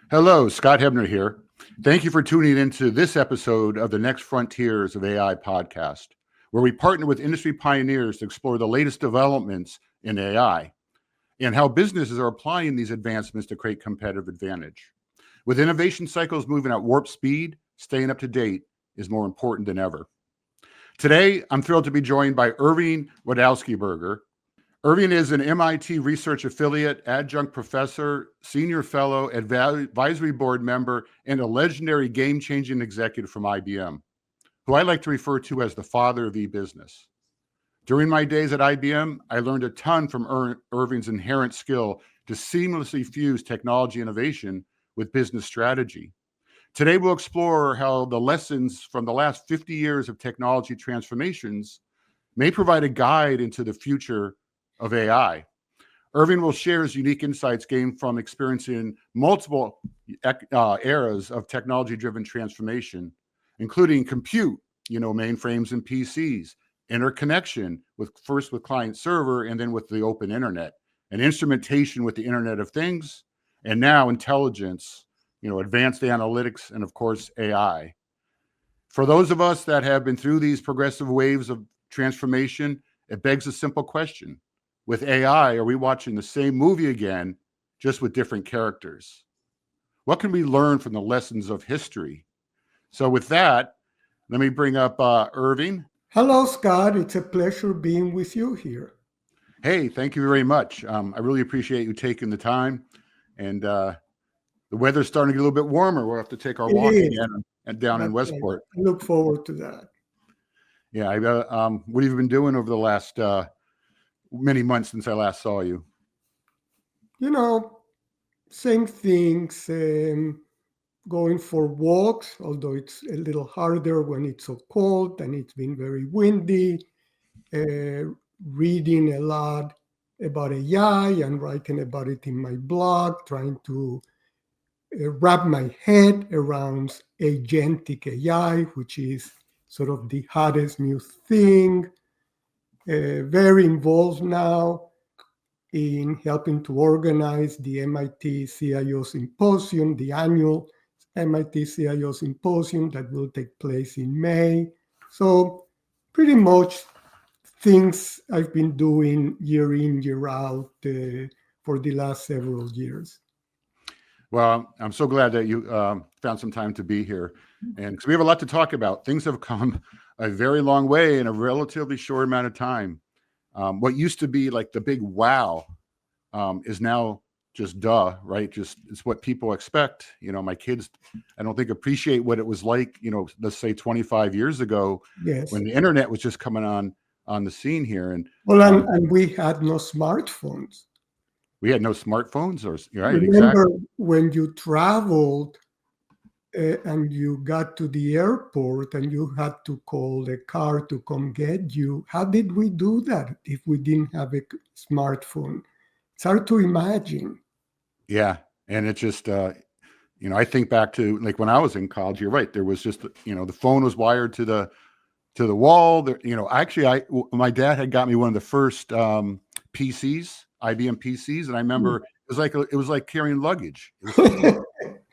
Hello, Scott Hebner here. Thank you for tuning into this episode of the Next Frontiers of AI podcast, where we partner with industry pioneers to explore the latest developments in AI and how businesses are applying these advancements to create competitive advantage. With innovation cycles moving at warp speed, staying up to date is more important than ever. Today, I'm thrilled to be joined by Irving Wladawsky-Berger. Irving is an MIT research affiliate, adjunct professor, senior fellow, advisory board member, and a legendary game-changing executive from IBM, who I like to refer to as the father of e-business. During my days at IBM, I learned a ton from Irving's inherent skill to seamlessly fuse technology innovation with business strategy. Today, we'll explore how the lessons from the last 50 years of technology transformations may provide a guide into the future of AI. Irving will share his unique insights gained from experiencing multiple eras of technology-driven transformation, including compute, mainframes and PCs, interconnection first with client server and then with the open internet, and instrumentation with the Internet of Things, and now intelligence, advanced analytics, and of course, AI. For those of us that have been through these progressive waves of transformation, it begs a simple question. With AI, are we watching the same movie again, just with different characters? What can we learn from the lessons of history? So with that, let me bring up Irving. Hello, Scott. It's a pleasure being with you here. Hey, thank you very much. I really appreciate you taking the time. And the weather's starting to get a little bit warmer. We'll have to take our walk again and down in Westport. I look forward to that. Yeah. What have you been doing over the last many months since I last saw you? Same things. Going for walks, although it's a little harder when it's so cold and it's been very windy. Reading a lot about AI and writing about it in my blog, trying to wrap my head around Agentic AI, which is sort of the hottest new thing. Very involved now in helping to organize the MIT CIO Symposium, the annual MIT CIO Symposium that will take place in May. So pretty much things I've been doing year in, year out for the last several years. Well, I'm so glad that you found some time to be here. And because we have a lot to talk about. Things have come a very long way in a relatively short amount of time. What used to be like the big wow is now just duh, right? Just it's what people expect. My kids, I don't think appreciate what it was like, let's say 25 years ago, yes, when the internet was just coming on the scene here. And and we had no smartphones. We had no smartphones, right? Remember exactly. When you traveled and you got to the airport and you had to call a car to come get you? How did we do that if we didn't have a smartphone? It's hard to imagine. Yeah. And it just, I think back to like when I was in college, you're right. There was just, the phone was wired to the wall there. My dad had got me one of the first PCs, IBM PCs. And I remember it was like carrying luggage.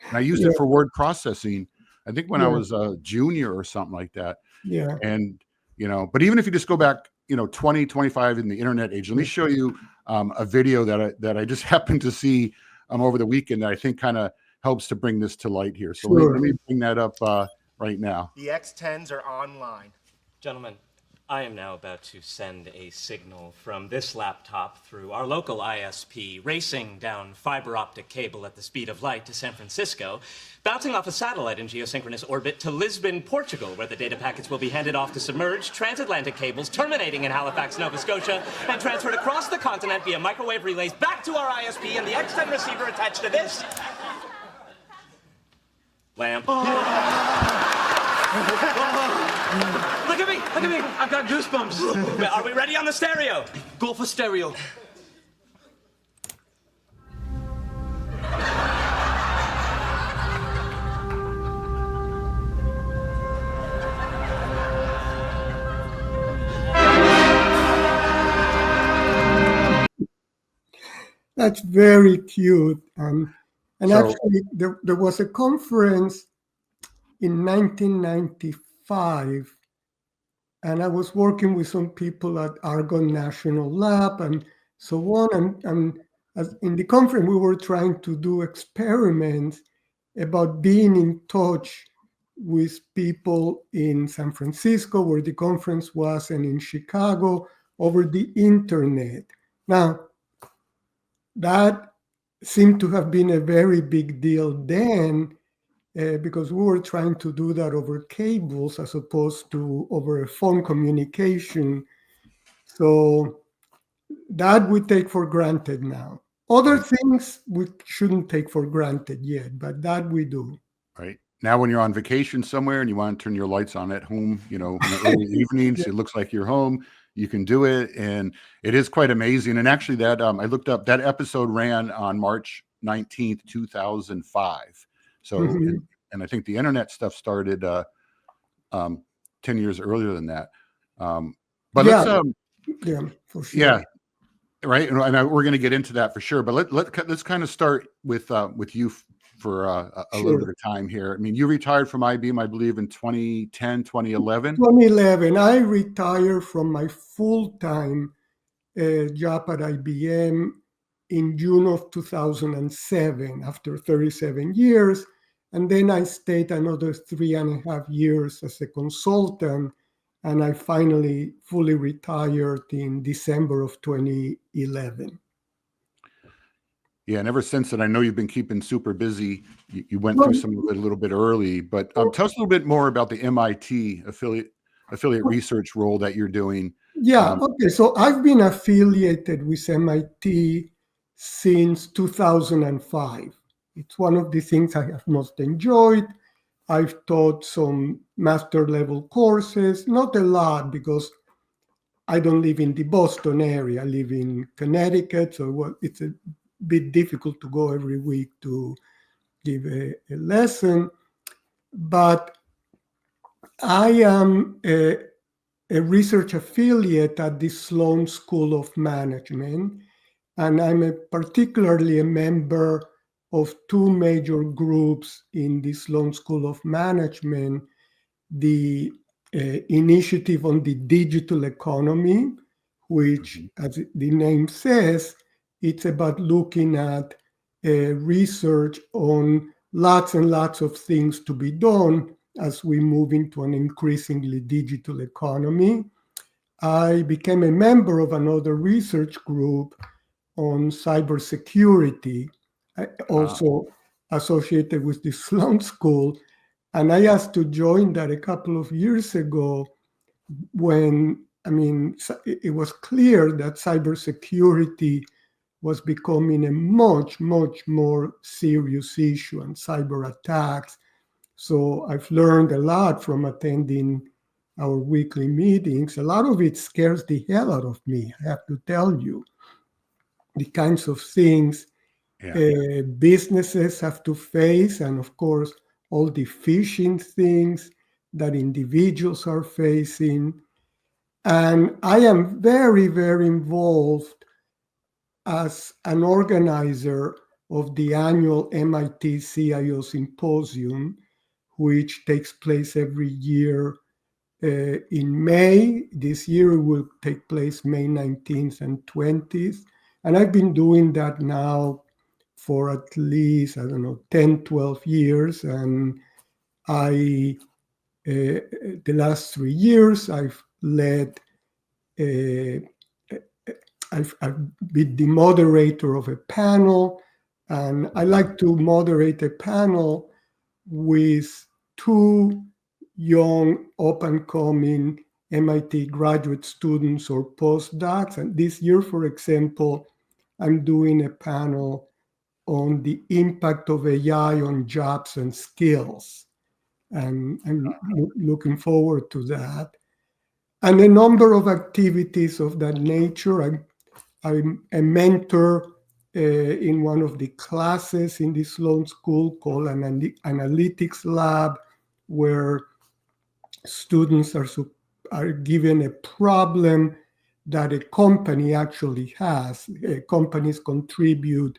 And I used it for word processing, I think when I was a junior or something like that. Yeah. And, but even if you just go back, 20, 25 in the internet age, let me show you a video that I just happened to see over the weekend that I think kind of helps to bring this to light here. So let me bring that up right now. The X10s are online. Gentlemen, I am now about to send a signal from this laptop through our local ISP, racing down fiber optic cable at the speed of light to San Francisco, bouncing off a satellite in geosynchronous orbit to Lisbon, Portugal, where the data packets will be handed off to submerged transatlantic cables terminating in Halifax, Nova Scotia, and transferred across the continent via microwave relays back to our ISP and the X10 receiver attached to this lamp. Look at me, I've got goosebumps. Are we ready on the stereo? Go for stereo. That's very cute. And So- actually, there was a conference in 1995, and I was working with some people at Argonne National Lab and so on. And as in the conference, we were trying to do experiments about being in touch with people in San Francisco, where the conference was, and in Chicago over the internet. Now, that seemed to have been a very big deal then, because we were trying to do that over cables as opposed to over a phone communication. So that we take for granted now. Other things we shouldn't take for granted yet, but that we do. Right. Now, when you're on vacation somewhere and you want to turn your lights on at home, in the early evenings, it looks like you're home. You can do it, and it is quite amazing. And actually, that I looked up, that episode ran on March 19th, 2005. So, Mhm. and I think the internet stuff started 10 years earlier than that. But Yeah. let's Yeah, for sure. yeah, right. And we're going to get into that for sure. But let's kind of start with you for a little Sure. bit of time here. I mean, you retired from IBM, I believe, in 2010, 2011. 2011, I retired from my full-time job at IBM in June of 2007 after 37 years. And then I stayed another 3.5 years as a consultant. And I finally fully retired in December of 2011. Yeah, and ever since then, I know you've been keeping super busy. You went through some of it a little bit early, but tell us a little bit more about the MIT affiliate research role that you're doing. Yeah, okay. So I've been affiliated with MIT since 2005. It's one of the things I have most enjoyed. I've taught some master level courses, not a lot because I don't live in the Boston area. I live in Connecticut, so it's a bit difficult to go every week to give a lesson. But I am a research affiliate at the Sloan School of Management, and I'm particularly a member of two major groups in the Sloan School of Management, the Initiative on the Digital Economy, which, as the name says, it's about looking at research on lots and lots of things to be done as we move into an increasingly digital economy. I became a member of another research group on cybersecurity, also associated with the Sloan School. And I asked to join that a couple of years ago when, it was clear that cybersecurity was becoming a much, much more serious issue, and cyber attacks. So I've learned a lot from attending our weekly meetings. A lot of it scares the hell out of me, I have to tell you. The kinds of things businesses have to face, and of course, all the phishing things that individuals are facing. And I am very, very involved as an organizer of the annual MIT CIO Symposium, which takes place every year in May. This year it will take place May 19th and 20th. And I've been doing that now for at least, 10, 12 years. And the last 3 years, I've led, I've been the moderator of a panel. And I like to moderate a panel with two young, up-and-coming MIT graduate students or postdocs. And this year, for example, I'm doing a panel on the impact of AI on jobs and skills. And I'm looking forward to that. And a number of activities of that nature. I'm a mentor in one of the classes in the Sloan School called an Analytics Lab, where students are given a problem that a company actually has. Companies contribute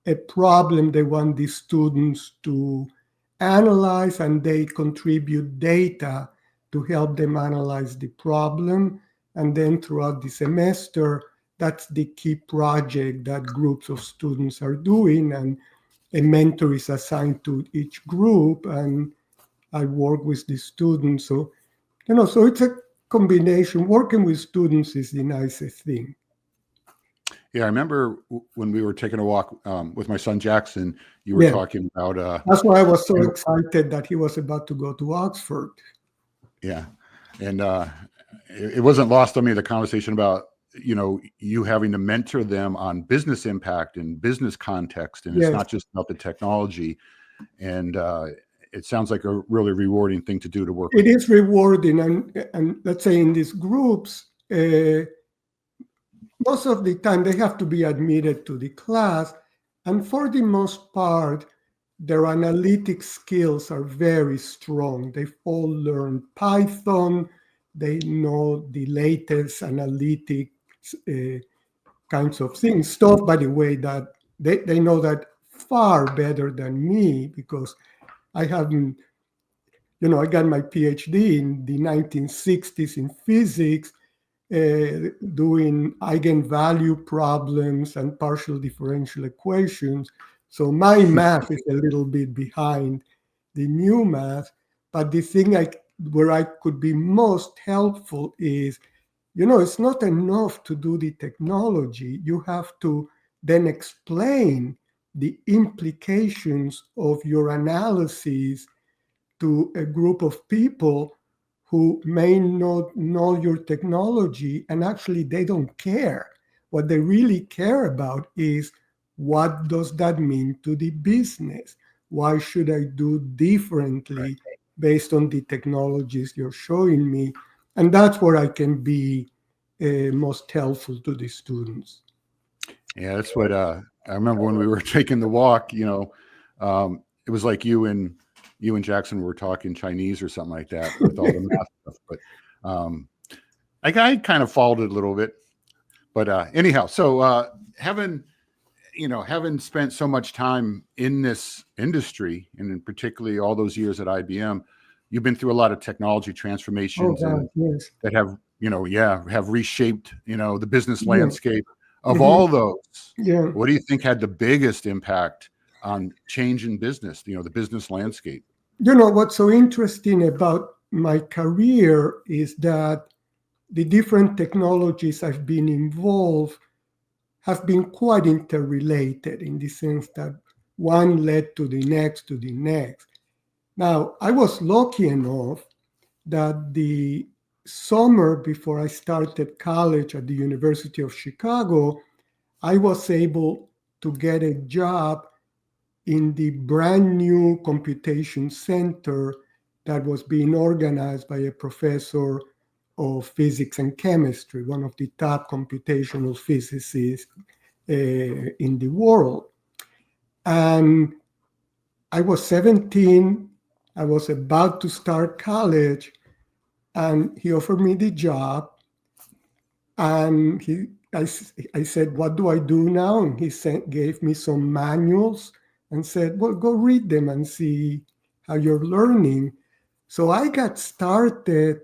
a problem they want the students to analyze, and they contribute data to help them analyze the problem. And then throughout the semester, that's the key project that groups of students are doing, and a mentor is assigned to each group, and I work with the students. So, so it's a combination. Working with students is the nicest thing. Yeah, I remember when we were taking a walk with my son Jackson, you were talking about. That's why I was so excited that he was about to go to Oxford. Yeah, and it wasn't lost on me, the conversation about you having to mentor them on business impact and business context, and it's not just about the technology. And it sounds like a really rewarding thing to do to work. It is rewarding, and let's say in these groups, most of the time they have to be admitted to the class, and for the most part, their analytic skills are very strong. They've all learned Python. They know the latest analytic kinds of things. Stuff, by the way, that they know that far better than me, because I haven't, I got my PhD in the 1960s in physics, doing eigenvalue problems and partial differential equations. So my math is a little bit behind the new math. But the thing where I could be most helpful is, it's not enough to do the technology. You have to then explain the implications of your analysis to a group of people who may not know your technology, and actually they don't care. What they really care about is, what does that mean to the business? Why should I do differently based on the technologies you're showing me? And that's where I can be most helpful to the students. Yeah, that's what I remember when we were taking the walk. It was like you and Jackson were talking Chinese or something like that with all the math stuff. But I kind of followed it a little bit. But anyhow, so having spent so much time in this industry, and in particularly all those years at IBM, you've been through a lot of technology transformations that have reshaped the business landscape. Of all those, what do you think had the biggest impact on change in business? The business landscape. What's so interesting about my career is that the different technologies I've been involved have been quite interrelated, in the sense that one led to the next. Now, I was lucky enough that the summer before I started college at the University of Chicago, I was able to get a job in the brand new computation center that was being organized by a professor of physics and chemistry, one of the top computational physicists in the world. And I was 17, I was about to start college, and he offered me the job. And I said, what do I do now? And he gave me some manuals and said, well, go read them and see how you're learning. So I got started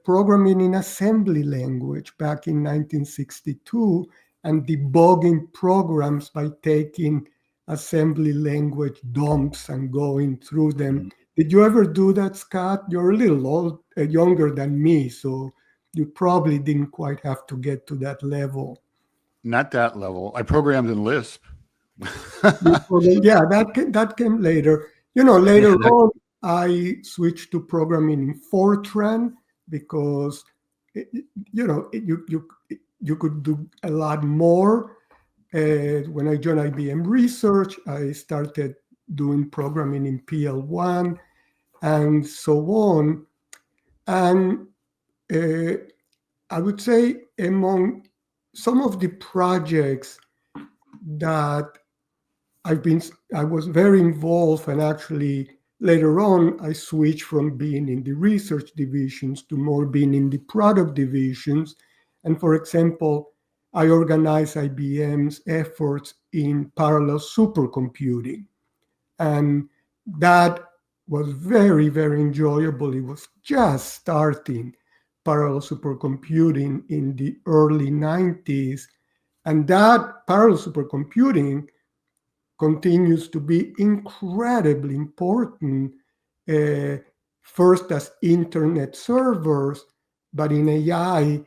programming in assembly language back in 1962, and debugging programs by taking assembly language dumps and going through them. Did you ever do that, Scott? You're a little younger than me, so you probably didn't quite have to get to that level. Not that level. I programmed in Lisp. Yeah, that came later. Later on, I switched to programming in Fortran, because you could do a lot more. When I joined IBM Research, I started doing programming in PL1 and so on. And I would say among some of the projects that I was very involved, and actually later on I switched from being in the research divisions to more being in the product divisions. And for example, I organized IBM's efforts in parallel supercomputing. And that was very, very enjoyable. It was just starting parallel supercomputing in the early 90s. And that parallel supercomputing continues to be incredibly important, first as internet servers, but in AI,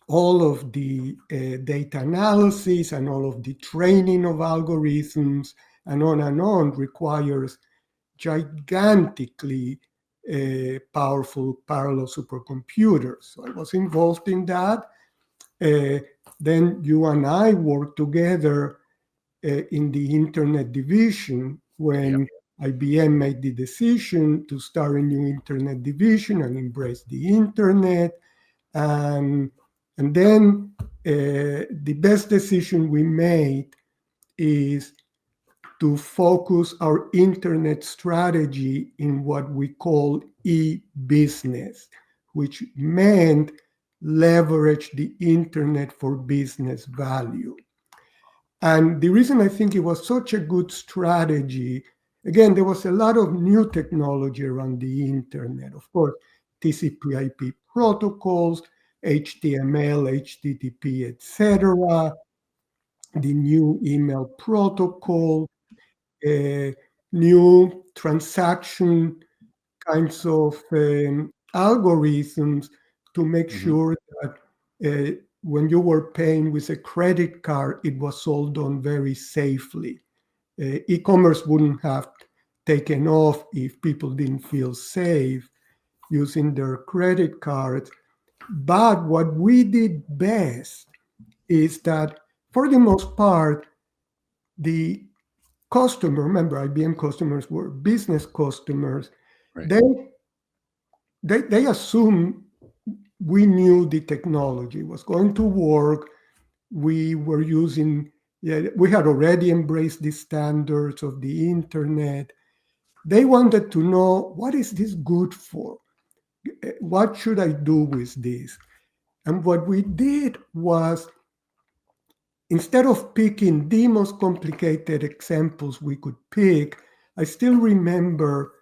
all of the data analysis and all of the training of algorithms and on requires gigantically powerful parallel supercomputers. So I was involved in that. Then you and I worked together in the internet division when IBM made the decision to start a new internet division and embrace the internet. And then the best decision we made is to focus our internet strategy in what we call e-business, which meant leverage the internet for business value. And the reason I think it was such a good strategy, again, there was a lot of new technology around the internet. Of course, TCP/IP protocols, HTML, HTTP, etc., the new email protocol, new transaction kinds of algorithms to make sure that when you were paying with a credit card, it was all done very safely. E-commerce wouldn't have taken off if people didn't feel safe using their credit cards. But what we did best is that, for the most part, the customer, remember, IBM customers were business customers. Right. They assumed we knew the technology was going to work. We were using, we had already embraced the standards of the internet. They wanted to know, what is this good for? What should I do with this? And what we did was, instead of picking the most complicated examples we could pick, I still remember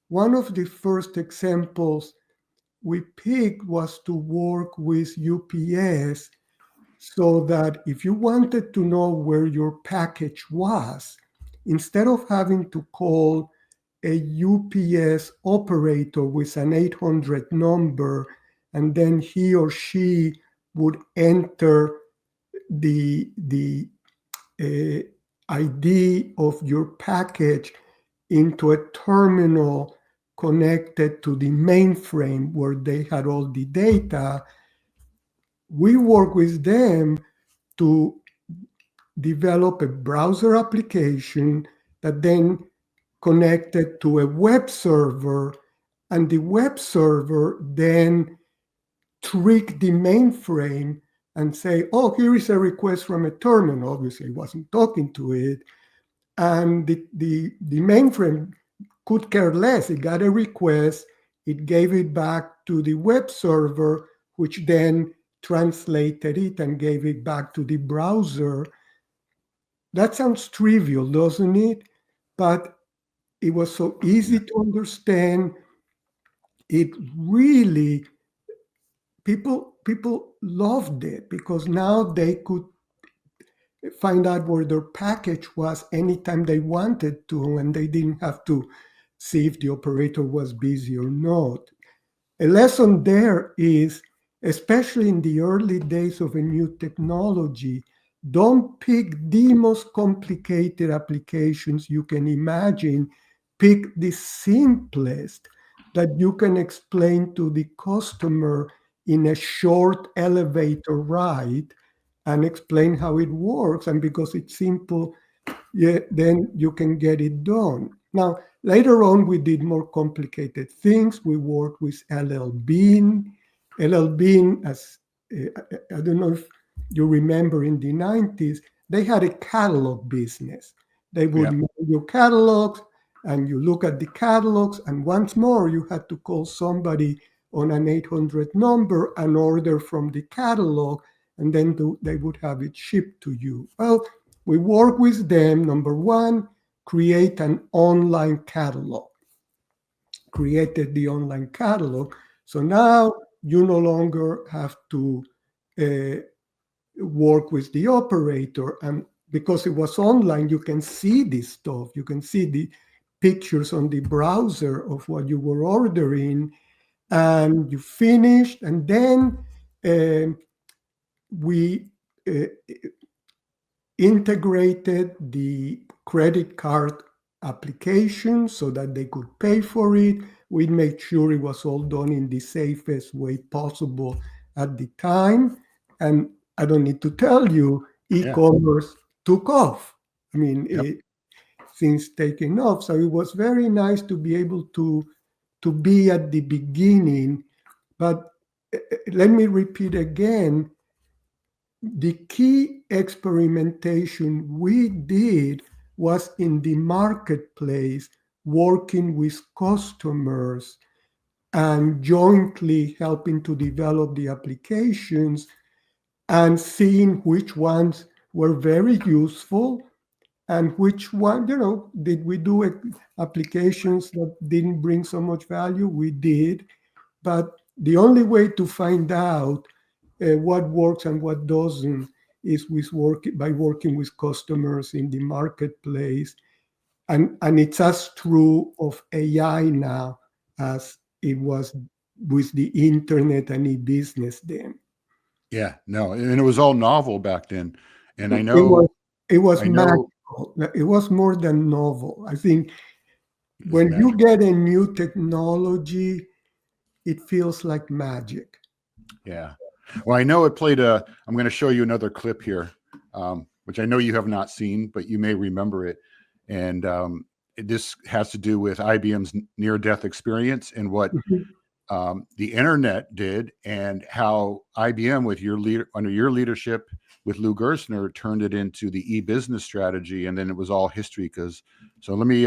one of the first examples we picked was to work with UPS, so that if you wanted to know where your package was, instead of having to call a UPS operator with an 800 number, and then he or she would enter the ID of your package into a terminal connected to the mainframe where they had all the data, we work with them to develop a browser application that then connected to a web server, and the web server then tricked the mainframe and say, oh, here is a request from a terminal. Obviously, it wasn't talking to it. And the mainframe could care less. It got a request, it gave it back to the web server, which then translated it and gave it back to the browser. That sounds trivial, doesn't it? But it was so easy to understand. It really, people loved it because now they could find out where their package was anytime they wanted to, and they didn't have to see if the operator was busy or not. A lesson there is, especially in the early days of a new technology, don't pick the most complicated applications you can imagine. Pick the simplest that you can explain to the customer in a short elevator ride and explain how it works. And because it's simple, then you can get it done. Now, later on, we did more complicated things. We worked with LL Bean. LL Bean, as I don't know if you remember, in the 90s, they had a catalog business. They would mail you catalogs, and you look at the catalogs, and once more, you had to call somebody on an 800 number and order from the catalog, and then they would have it shipped to you. Well, we work with them. Number one, create an online catalog. Created the online catalog. So now you no longer have to work with the operator. And because it was online, you can see this stuff. You can see the pictures on the browser of what you were ordering, and you finished. And then we integrated the credit card application so that they could pay for it. We made sure it was all done in the safest way possible at the time. And I don't need to tell you, e-commerce took off. I mean, things taking off. So it was very nice to be able to be at the beginning. But let me repeat again, the key experimentation we did was in the marketplace, working with customers and jointly helping to develop the applications and seeing which ones were very useful and which one, did we do applications that didn't bring so much value? We did. But the only way to find out what works and what doesn't is by working with customers in the marketplace. And it's as true of AI now as it was with the internet and e-business then. Yeah, no, and it was all novel back then. And I know it was magical. It was more than novel. I think when you get a new technology, it feels like magic. Yeah. Well, I know it played I'm going to show you another clip here, which I know you have not seen, but you may remember it. And this has to do with IBM's near-death experience and what the internet did, and how IBM, under your leadership with Lou Gerstner, turned it into the e-business strategy, and then it was all history. So let me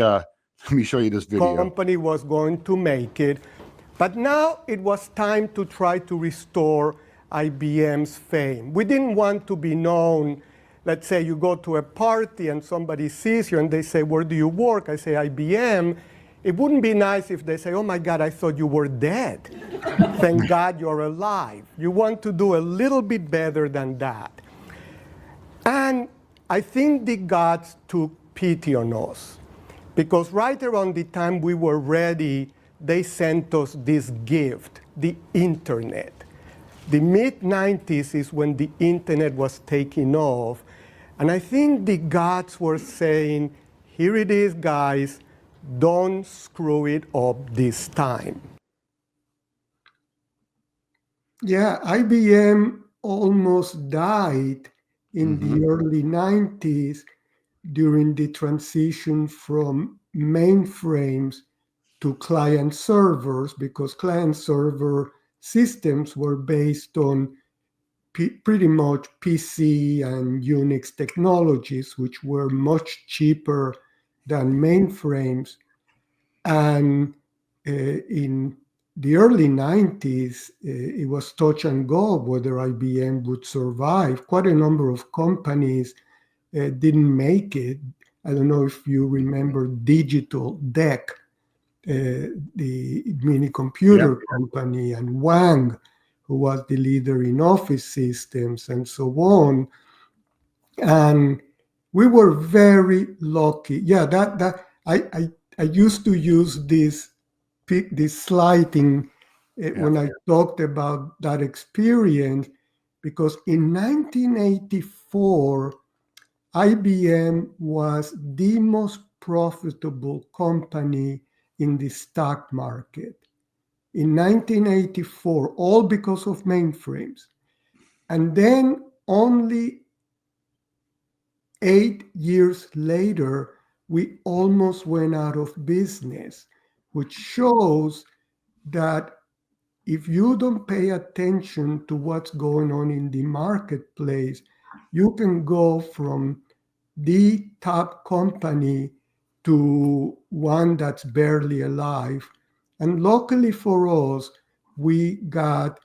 show you this video. The company was going to make it, but now it was time to try to restore IBM's fame. We didn't want to be known. Let's say you go to a party and somebody sees you and they say, "Where do you work?" I say, "IBM." It wouldn't be nice if they say, "Oh my God, I thought you were dead." Thank God you're alive. You want to do a little bit better than that. And I think the gods took pity on us, because right around the time we were ready, they sent us this gift, the internet. The mid-90s is when the internet was taking off. And I think the gods were saying, here it is, guys. Don't screw it up this time. Yeah, IBM almost died in the early 90s during the transition from mainframes to client servers, because client server systems were based on pretty much PC and Unix technologies, which were much cheaper than mainframes. And in the early 90s, it was touch and go whether IBM would survive. Quite a number of companies didn't make it. I don't know if you remember Digital Deck, the mini computer company, and Wang, who was the leader in office systems, and so on. And we were very lucky. Yeah, I used to use this sliding when I talked about that experience, because in 1984, IBM was the most profitable company in the stock market. In 1984, all because of mainframes. And then only 8 years later, we almost went out of business, which shows that if you don't pay attention to what's going on in the marketplace, you can go from the top company to one that's barely alive. And luckily for us, we got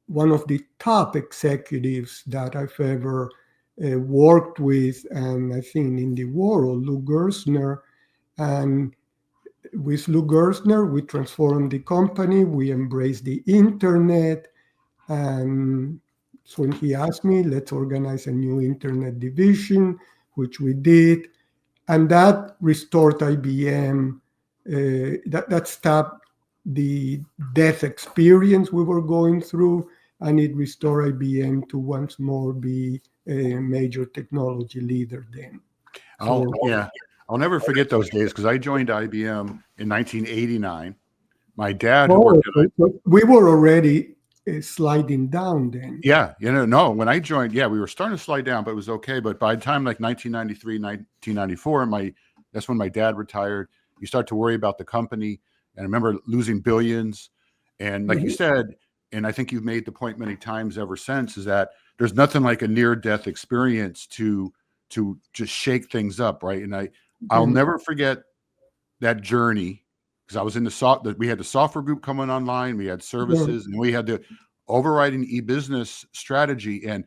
one of the top executives that I've ever worked with, and I think in the world, Lou Gerstner. And with Lou Gerstner, we transformed the company, we embraced the internet. And so when he asked me, let's organize a new internet division, which we did. And that restored IBM, that stopped the death experience we were going through, and it restored IBM to once more be a major technology leader then. I'll never forget those days because I joined IBM in 1989. My dad, who worked at we were already sliding down then. Yeah, no, when I joined, we were starting to slide down, but it was okay. But by the time like 1993, 1994, that's when my dad retired. You start to worry about the company. And I remember losing billions. And like you said, and I think you've made the point many times ever since, is that there's nothing like a near-death experience to just shake things up, right? And I'll never forget that journey, because I was in we had the software group coming online, we had services, and we had the overriding e-business strategy. And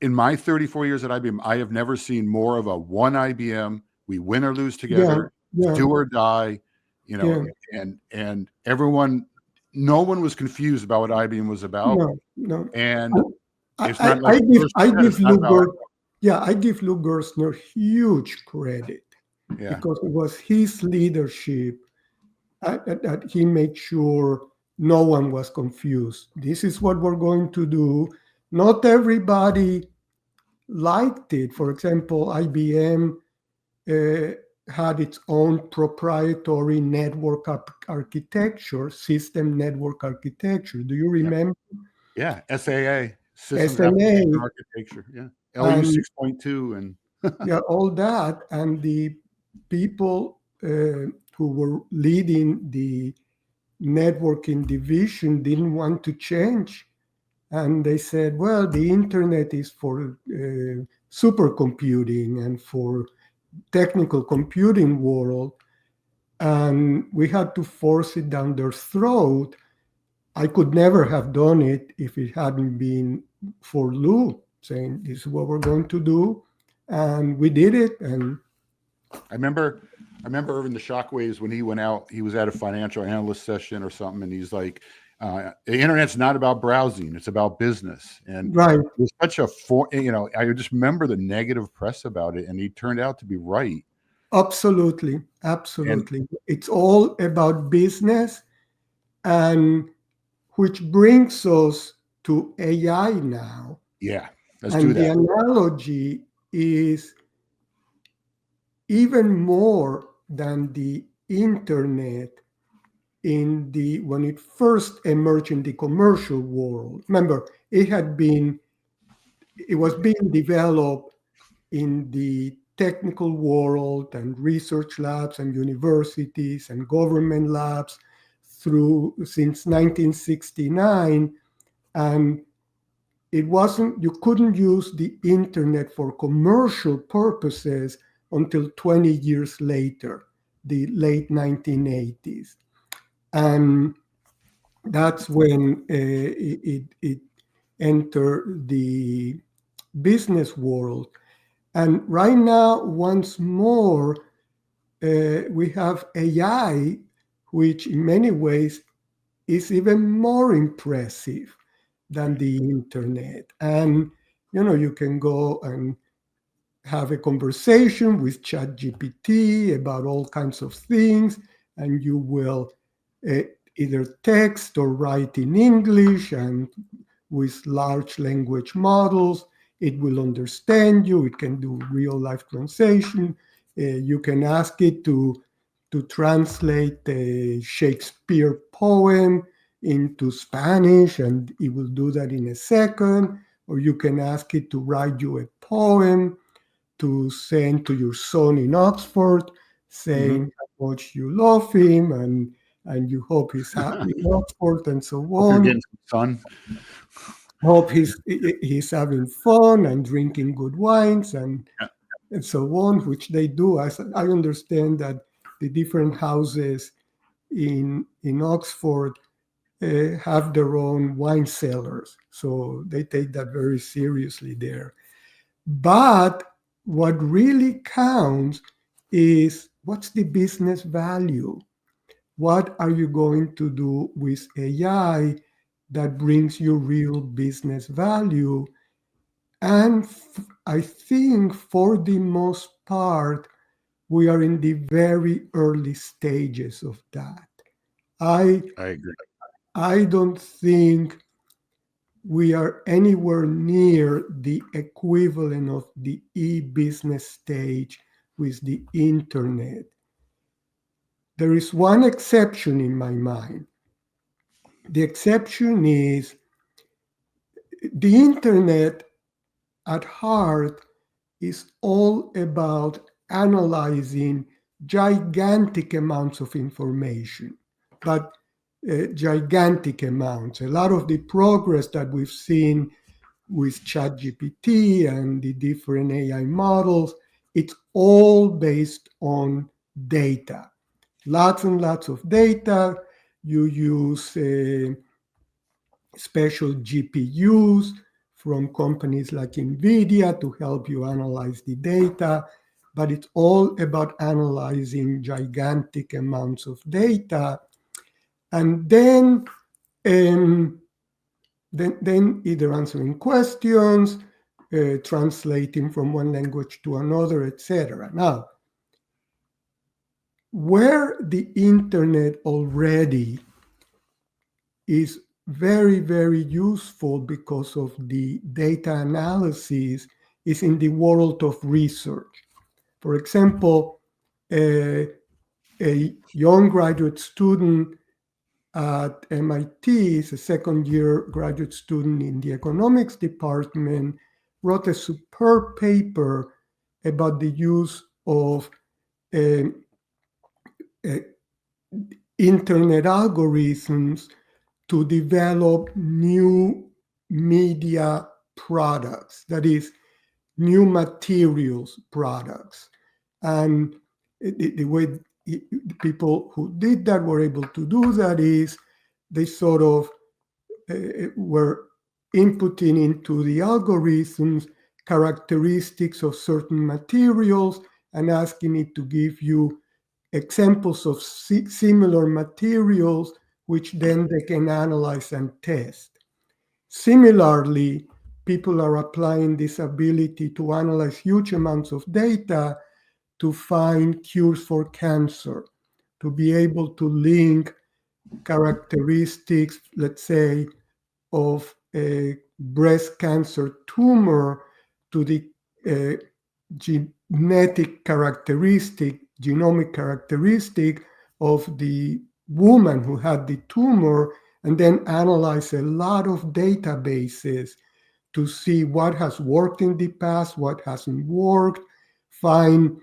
in my 34 years at IBM, I have never seen more of a one IBM, we win or lose together, do or die, and everyone, no one was confused about what IBM was about. No. And it's I not like I give Lou Gerstner huge credit because it was his leadership that he made sure no one was confused. This is what we're going to do. Not everybody liked it. For example, IBM had its own proprietary network architecture, system network architecture. Do you remember? Yeah, SAA, Systems Application Architecture. Yeah, LU 6.2 and all that. And the people who were leading the networking division didn't want to change. And they said, well, the internet is for supercomputing and for technical computing world. And we had to force it down their throat. I could never have done it if it hadn't been for Lou saying, this is what we're going to do. And we did it. And I remember Irving the Shockwaves when he went out, he was at a financial analyst session or something, and he's like, the internet's not about browsing, it's about business. And it was such I just remember the negative press about it, and he turned out to be right. Absolutely. It's all about business, and which brings us to AI now. Yeah, let's do that. The analogy is even more than the internet when it first emerged in the commercial world. Remember, it was being developed in the technical world and research labs and universities and government labs since 1969. And you couldn't use the internet for commercial purposes until 20 years later, the late 1980s. And that's when it entered the business world. And right now, once more, we have AI, which in many ways is even more impressive than the internet. And, you can go and have a conversation with ChatGPT about all kinds of things, and you will either text or write in English, and with large language models, it will understand you. It can do real life translation. You can ask it to translate a Shakespeare poem into Spanish, and it will do that in a second. Or you can ask it to write you a poem to send to your son in Oxford, saying how much you love him and you hope he's happy in Oxford and so on. Getting some sun. Hope he's having fun and drinking good wines and so on, which they do. I understand that the different houses in Oxford have their own wine cellars. So they take that very seriously there. But what really counts is what's the business value? What are you going to do with AI that brings you real business value? And I think for the most part, we are in the very early stages of that. I agree. I don't think we are anywhere near the equivalent of the e-business stage with the internet. There is one exception in my mind. The exception is the internet at heart is all about analyzing gigantic amounts of information, but gigantic amounts. A lot of the progress that we've seen with ChatGPT and the different AI models, it's all based on data. Lots and lots of data. You use special GPUs from companies like NVIDIA to help you analyze the data, but it's all about analyzing gigantic amounts of data. And then either answering questions, translating from one language to another, etc. Now, where the internet already is very, very useful because of the data analysis is in the world of research. For example, a young graduate student at MIT, is a second-year graduate student in the economics department, wrote a superb paper about the use of internet algorithms to develop new media products, that is, new materials products. And the way the people who did that were able to do that is they sort of were inputting into the algorithms characteristics of certain materials and asking it to give you examples of similar materials, which then they can analyze and test. Similarly, people are applying this ability to analyze huge amounts of data to find cures for cancer, to be able to link characteristics, let's say, of a breast cancer tumor to the genetic characteristic, genomic characteristic of the woman who had the tumor, and then analyze a lot of databases to see what has worked in the past, what hasn't worked, find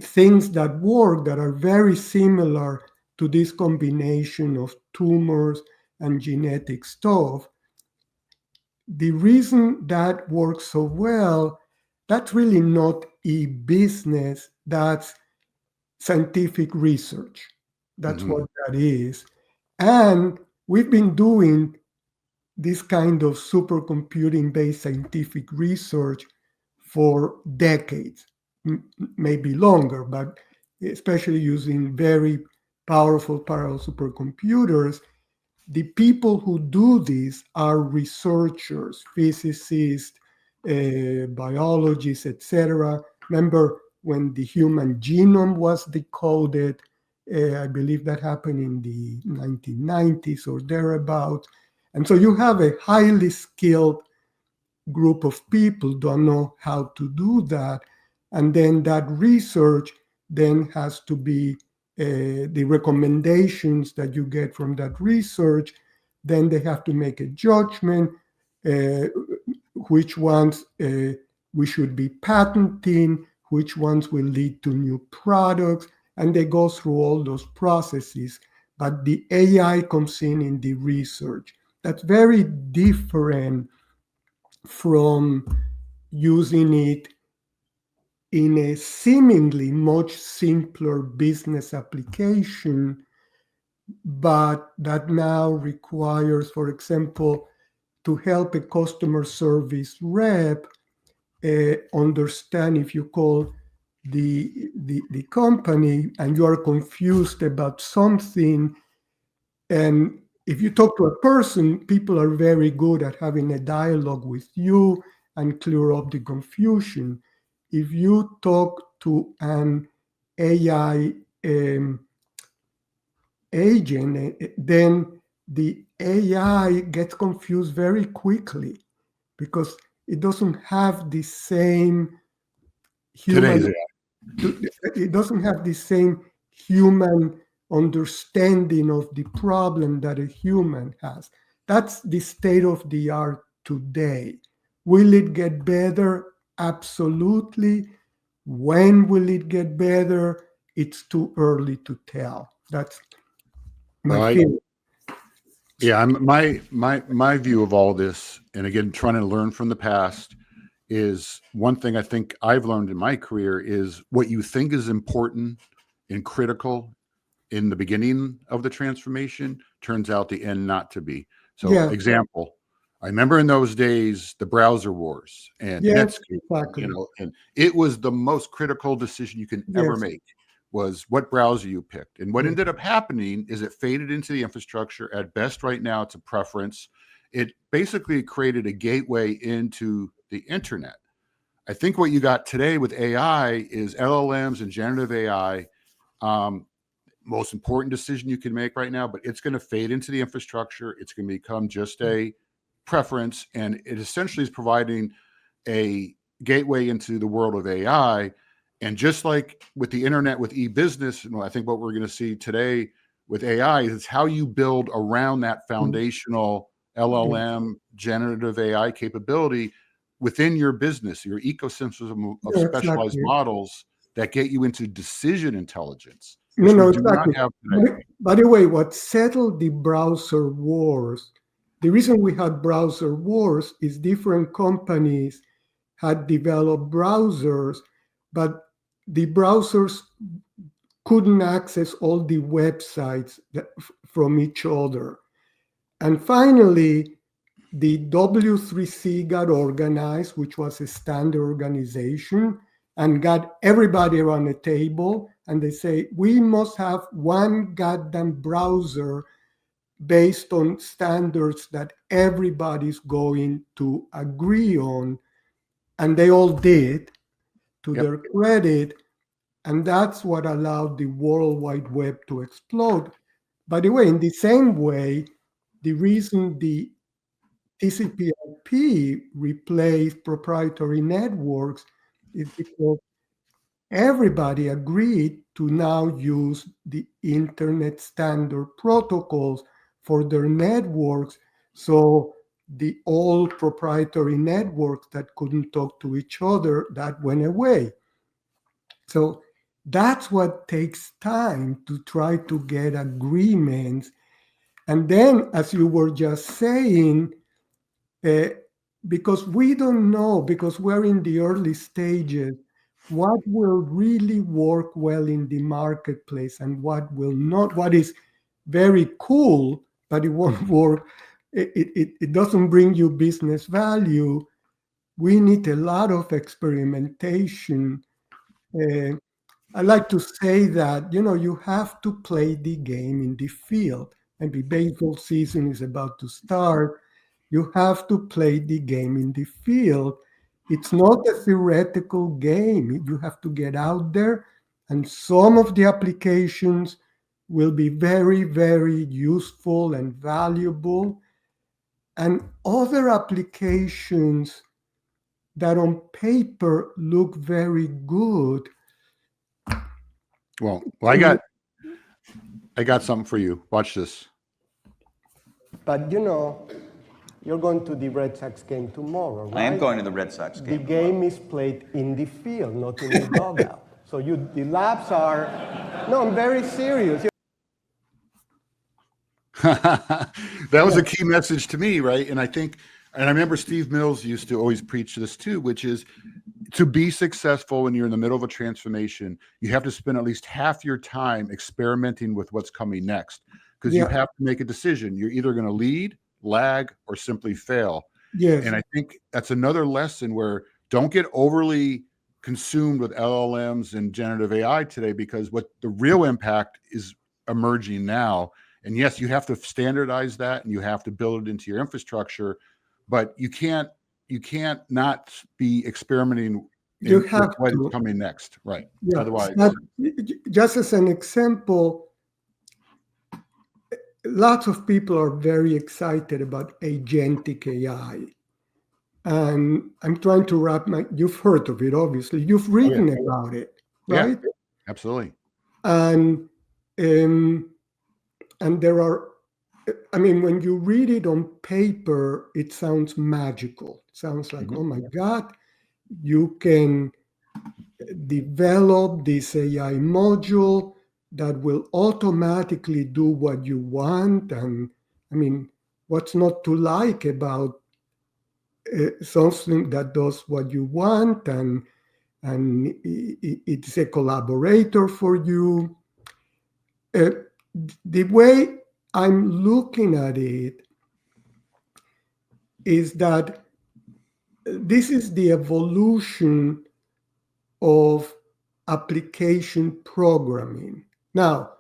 things that work that are very similar to this combination of tumors and genetic stuff. The reason that works so well, that's really not e-business, that's scientific research. That's what that is. And we've been doing this kind of supercomputing-based scientific research for decades, maybe longer, but especially using very powerful parallel supercomputers. The people who do this are researchers, physicists, biologists, etc. Remember when the human genome was decoded? I believe that happened in the 1990s or thereabouts. And so you have a highly skilled group of people who don't know how to do that. And then that research then has to be the recommendations that you get from that research. Then they have to make a judgment, which ones we should be patenting, which ones will lead to new products, and they go through all those processes. But the AI comes in the research. That's very different from using it in a seemingly much simpler business application but that now requires, for example, to help a customer service rep understand if you call the company and you are confused about something. And if you talk to a person, people are very good at having a dialogue with you and clear up the confusion. If you talk to an AI agent, then the AI gets confused very quickly because it doesn't have the same Today's human it doesn't have the same human understanding of the problem that a human has. That's the state of the art today. Will it get better? Absolutely. When will it get better? It's too early to tell. That's my Well, feeling. yeah, my view of all this, and again, trying to learn from the past, is one thing I think I've learned in my career is what you think is important and critical in the beginning of the transformation turns out the end not to be. So, Yeah, example, I remember in those days the browser wars and yes, Netscape, exactly. and it was the most critical decision you can ever Yes, make was what browser you picked. And what yes, ended up happening is it faded into the infrastructure. At best, right now, it's a preference. It basically created a gateway into the internet. I think what you got today with AI is LLMs and generative AI. Most important decision you can make right now, but it's going to fade into the infrastructure. It's going to become just a preference, and it essentially is providing a gateway into the world of AI. And just like with the internet, with e-business, and I think what we're going to see today with AI is how you build around that foundational LLM generative AI capability within your business, your ecosystem of yeah, specialized exactly. models that get you into decision intelligence, No, which we no, do not exactly. have today. By the way, what settled the browser wars, the reason we had browser wars is different companies had developed browsers, but the browsers couldn't access all the websites from each other. And finally, the W3C got organized, which was a standard organization, and got everybody around the table. And they say, we must have one goddamn browser based on standards that everybody's going to agree on. And they all did, to Yep. their credit. And that's what allowed the World Wide Web to explode. By the way, in the same way, the reason the TCP/IP replaced proprietary networks is because everybody agreed to now use the internet standard protocols for their networks. So the old proprietary networks that couldn't talk to each other, that went away. So that's what takes time to try to get agreements. And then, as you were just saying, because we don't know, because we're in the early stages, what will really work well in the marketplace and what will not, what is very cool, but it won't work. It doesn't bring you business value. We need a lot of experimentation. I like to say that, you have to play the game in the field. And the baseball season is about to start. You have to play the game in the field. It's not a theoretical game. You have to get out there, and some of the applications will be very, very useful and valuable. And other applications that on paper look very good. Well, I got something for you. Watch this. But you're going to the Red Sox game tomorrow, right? I am going to the Red Sox The game. game is played in the field, not in the dugout. So the labs are. No, I'm very serious. That was a key message to me, right? And I think, and I remember Steve Mills used to always preach this too, which is to be successful when you're in the middle of a transformation, you have to spend at least half your time experimenting with what's coming next. because you have to make a decision. You're either going to lead, lag, or simply fail. Yes. And I think that's another lesson where don't get overly consumed with LLMs and generative AI today, because what the real impact is emerging now. And yes, you have to standardize that and you have to build it into your infrastructure, but you can't not be experimenting You with have what is to. coming next, right? Yeah. Otherwise, But just as an example, lots of people are very excited about agentic AI. And I'm trying to you've heard of it, obviously. You've written about it, right? Yeah, absolutely. And there are, I mean, when you read it on paper, it sounds magical. It sounds like, oh my God, you can develop this AI module that will automatically do what you want. And I mean, what's not to like about something that does what you want, and it's a collaborator for you. The way I'm looking at it is that this is the evolution of application programming. Now,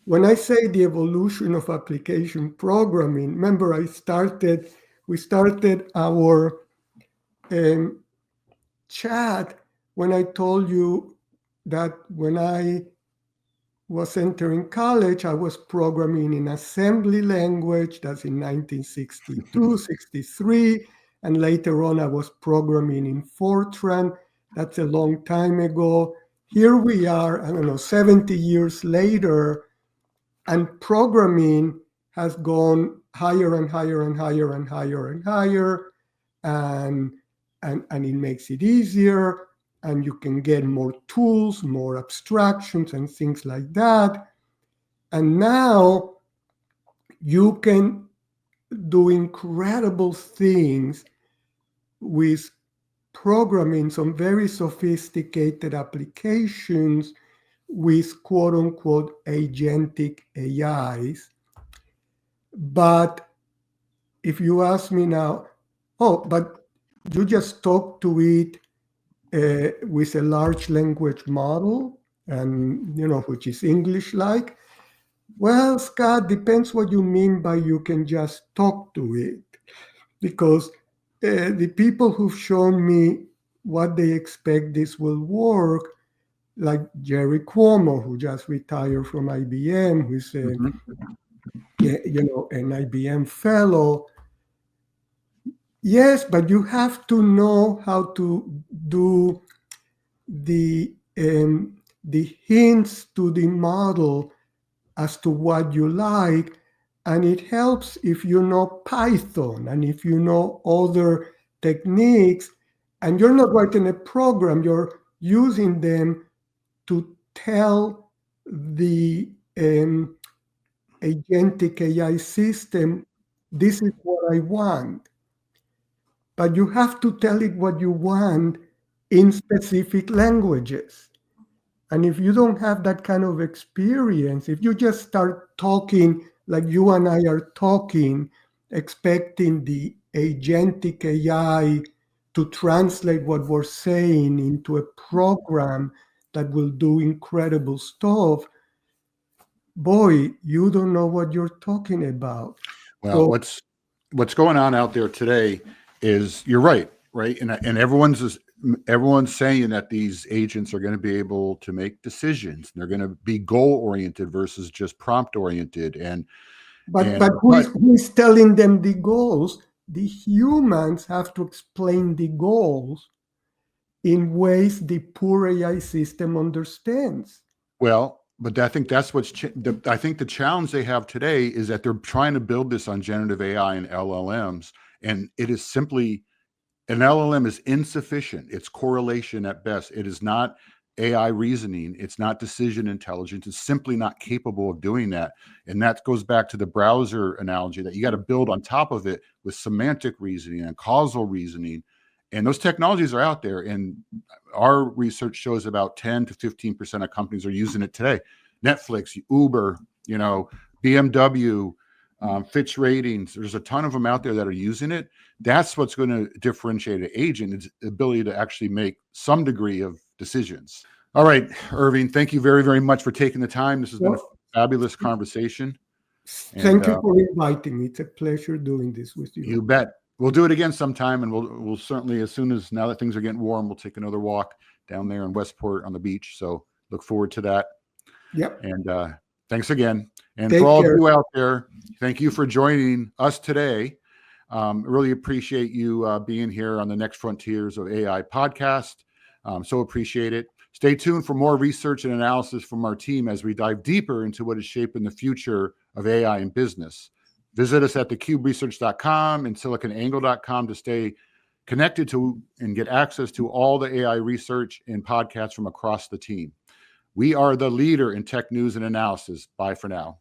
when I say the evolution of application programming, remember we started our chat when I told you that when I was entering college, I was programming in assembly language. That's in 1962, 63. And later on, I was programming in Fortran. That's a long time ago. Here we are, I don't know, 70 years later, and programming has gone higher and higher and higher and higher and higher. And it makes it easier, and you can get more tools, more abstractions, and things like that. And now you can do incredible things with programming some very sophisticated applications with quote unquote agentic AIs. But if you ask me now, but you just talk to it with a large language model, and which is English-like. Well, Scott, depends what you mean by you can just talk to it, because the people who've shown me what they expect this will work, like Jerry Cuomo, who just retired from IBM, who's an IBM fellow. Yes, but you have to know how to do the hints to the model as to what you like. And it helps if you know Python and if you know other techniques, and you're not writing a program, you're using them to tell the agentic AI system, this is what I want. But you have to tell it what you want in specific languages. And if you don't have that kind of experience, if you just start talking like you and I are talking, expecting the agentic AI to translate what we're saying into a program that will do incredible stuff, boy, you don't know what you're talking about. Well, what's going on out there today is you're right, and everyone's saying that these agents are going to be able to make decisions. They're going to be goal oriented versus just prompt oriented. But who's telling them the goals? The humans have to explain the goals in ways the poor AI system understands. Well, but I think that's I think the challenge they have today is that they're trying to build this on generative AI and LLMs, and it is simply, an LLM is insufficient. It's correlation at best. It is not AI reasoning. It's not decision intelligence. It's simply not capable of doing that. And that goes back to the browser analogy, that you got to build on top of it with semantic reasoning and causal reasoning. And those technologies are out there. And our research shows about 10 to 15% of companies are using it today. Netflix, Uber, BMW, Fitch Ratings. There's a ton of them out there that are using it. That's what's going to differentiate an agent, is the ability to actually make some degree of decisions. All right, Irving, thank you very, very much for taking the time. This has been a fabulous conversation. Thank you for inviting me. It's a pleasure doing this with you. You bet. We'll do it again sometime, and we'll certainly, as soon as, now that things are getting warm, we'll take another walk down there in Westport on the beach. So look forward to that. Yep. And thanks again. And Take for all care. of you out there, thank you for joining us today. Really appreciate you being here on the Next Frontiers of AI podcast. So appreciate it. Stay tuned for more research and analysis from our team as we dive deeper into what is shaping the future of AI in business. Visit us at thecuberesearch.com and siliconangle.com to stay connected to and get access to all the AI research and podcasts from across the team. We are the leader in tech news and analysis. Bye for now.